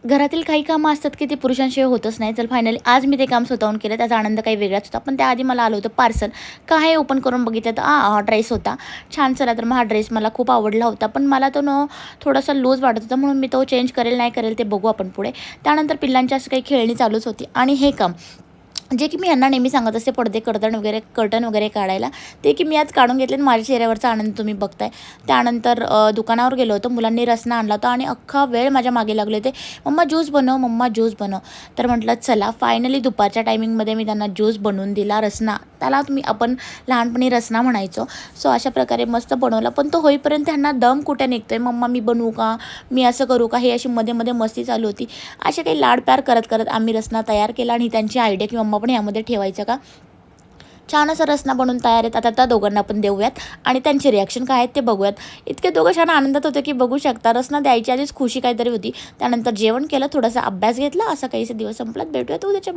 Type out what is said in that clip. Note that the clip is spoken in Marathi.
घरातील काही कामं असतात की ते पुरुषांशिवाय होतच नाही. चल फायनली आज मी ते काम स्वतःहून केलं. त्याचा आनंद काही वेगळाच होता. पण त्याआधी मला आलं होतं पार्सल. काय ओपन करून बघितलं तर हा ड्रेस होता. छान चला तर मग हा ड्रेस मला खूप आवडला होता. पण मला तो थोडासा लूज वाटत होता म्हणून मी तो चेंज करेल नाही करेल ते बघू आपण पुढे. त्यानंतर पिल्लांची असं काही खेळणी चालूच होती आणि हे काम जे की मी यांना नेहमी सांगत असते पडदे कर्टन वगैरे काढायला, ते की मी आज काढून घेतले आणि माझ्या चेहऱ्यावरचा आनंद तुम्ही बघताय. त्यानंतर दुकानावर गेलो होतो. मुलांनी रसना आणला होता आणि अख्खा वेळ माझ्या मागे लागले होते, "मम्मा ज्यूस बनव, मम्मा ज्यूस बनव." तर म्हटलं चला फायनली दुपारच्या टायमिंगमध्ये मी त्यांना ज्यूस बनवून दिला. रसना त्याला आपण लहानपणी रसना म्हणायचो. सो अशा प्रकारे मस्त बनवला. पण तो होईपर्यंत त्यांना दम कुठे निघतोय, "मम्मा मी बनवू का? मी असं करू का?" हे अशी मध्ये मस्ती चालू होती. असे काही लाड प्यार करत करत आम्ही रसना तयार केला आणि त्यांची आयडिया की मम्मा पण यामध्ये ठेवायचं का. छान असा रसना बनवून तयार आहेत. आता त्या दोघांना पण देऊयात आणि त्यांचे रिॲक्शन काय आहेत ते बघूयात. इतके दोघं छान आनंदात होते की बघू शकता. रसना द्यायची आधीच खुशी काहीतरी होती. त्यानंतर जेवण केलं, थोडासा अभ्यास घेतला. असा काहीसा दिवस संपला. भेटूयात उद्याच्या